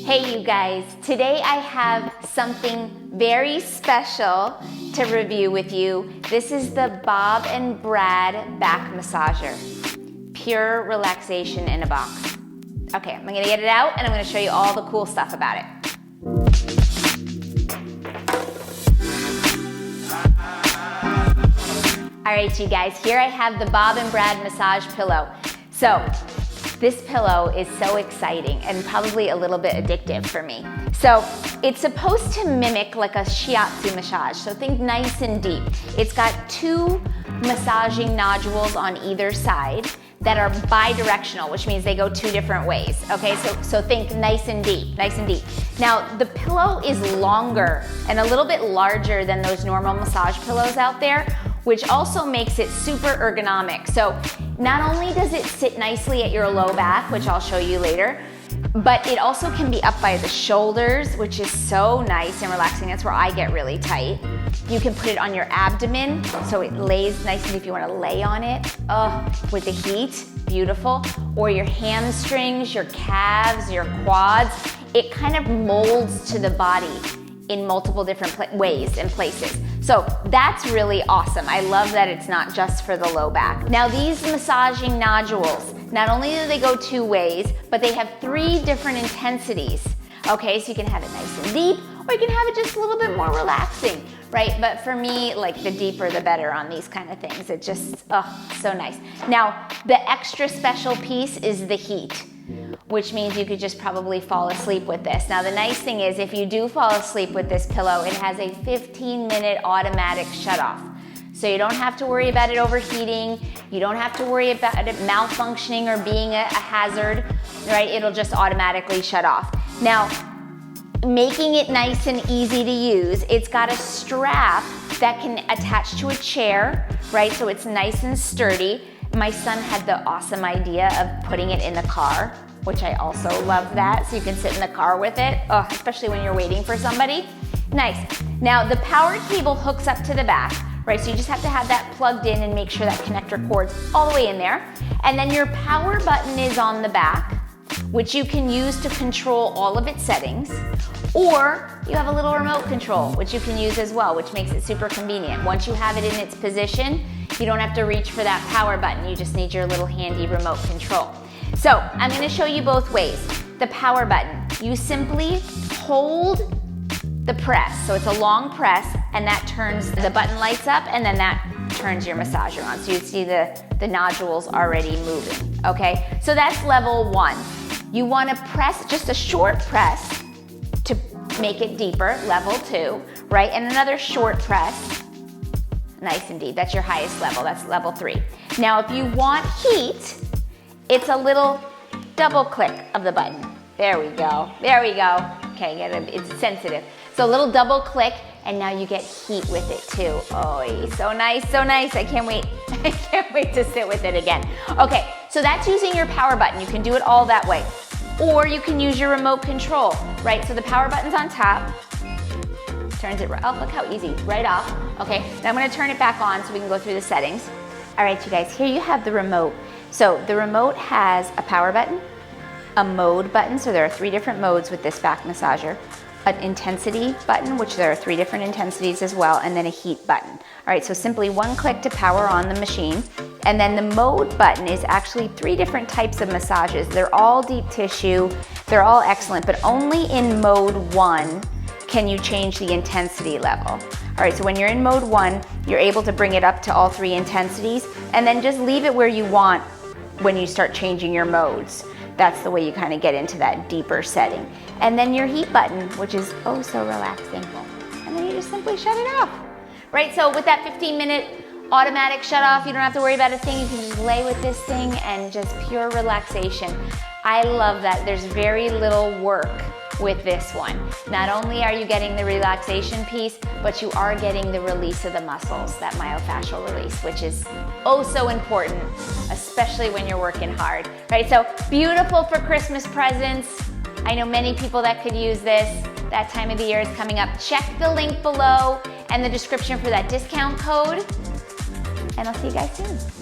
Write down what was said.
Hey you guys, today I have something very special to review with you. This is the Bob and Brad back massager. Pure relaxation in a box. Okay, I'm gonna get it out and I'm gonna show you all the cool stuff about it. All right, you guys, here I have the Bob and Brad massage pillow. So, this pillow is so exciting and probably a little bit addictive for me. So it's supposed to mimic like a Shiatsu massage. So think nice and deep. It's got two massaging nodules on either side that are bi-directional, which means they go two different ways. Okay, so think nice and deep, nice and deep. Now the pillow is longer and a little bit larger than those normal massage pillows out there, which also makes it super ergonomic. So not only does it sit nicely at your low back, which I'll show you later, but it also can be up by the shoulders, which is so nice and relaxing. That's where I get really tight. You can put it on your abdomen, so it lays nicely if you want to lay on it. Oh, with the heat, beautiful. Or your hamstrings, your calves, your quads. It kind of molds to the body in multiple different ways and places. So that's really awesome. I love that it's not just for the low back. Now these massaging nodules, not only do they go two ways, but they have three different intensities. Okay, so you can have it nice and deep, or you can have it just a little bit more relaxing, right? But for me, like the deeper the better on these kind of things. It just, oh, so nice. Now, the extra special piece is the heat, which means you could just probably fall asleep with this. Now the nice thing is if you do fall asleep with this pillow, it has a 15-minute automatic shut-off. So you don't have to worry about it overheating, you don't have to worry about it malfunctioning or being a hazard, right? It'll just automatically shut off. Now, making it nice and easy to use, it's got a strap that can attach to a chair, right? So it's nice and sturdy. My son had the awesome idea of putting it in the car, which I also love that. So you can sit in the car with it, especially when you're waiting for somebody. Nice. Now the power cable hooks up to the back, right? So you just have to have that plugged in and make sure that connector cord's all the way in there. And then your power button is on the back, which you can use to control all of its settings. Or you have a little remote control, which you can use as well, which makes it super convenient. Once you have it in its position, you don't have to reach for that power button. You just need your little handy remote control. So I'm gonna show you both ways. The power button, you simply hold the press. So it's a long press and that turns, the button lights up and then that turns your massager on. So you see the nodules already moving, okay? So that's level one. You wanna press, just a short press to make it deeper, level two, right? And another short press, nice and deep. That's your highest level, that's level three. Now if you want heat, it's a little double click of the button. There we go, there we go. Okay, it's sensitive. So a little double click and now you get heat with it too. Oh, so nice, so nice. I can't wait. I can't wait to sit with it again. Okay, so that's using your power button. You can do it all that way. Or you can use your remote control, right? So the power button's on top, turns it right off. Look how easy, right off. Okay, now I'm gonna turn it back on so we can go through the settings. All right, you guys, here you have the remote. So the remote has a power button, a mode button, so there are three different modes with this back massager, an intensity button, which there are three different intensities as well, and then a heat button. All right, so simply one click to power on the machine, and then the mode button is actually three different types of massages. They're all deep tissue, they're all excellent, but only in mode one can you change the intensity level. All right, so when you're in mode one, you're able to bring it up to all three intensities, and then just leave it where you want when you start changing your modes. That's the way you kind of get into that deeper setting. And then your heat button, which is oh so relaxing. And then you just simply shut it off. Right, so with that 15-minute automatic shut off, you don't have to worry about a thing. You can just lay with this thing and just pure relaxation. I love that. There's very little work with this one. Not only are you getting the relaxation piece, but you are getting the release of the muscles, that myofascial release, which is oh so important, especially when you're working hard, right? So beautiful for Christmas presents. I know many people that could use this. That time of the year is coming up. Check the link below and the description for that discount code, and I'll see you guys soon.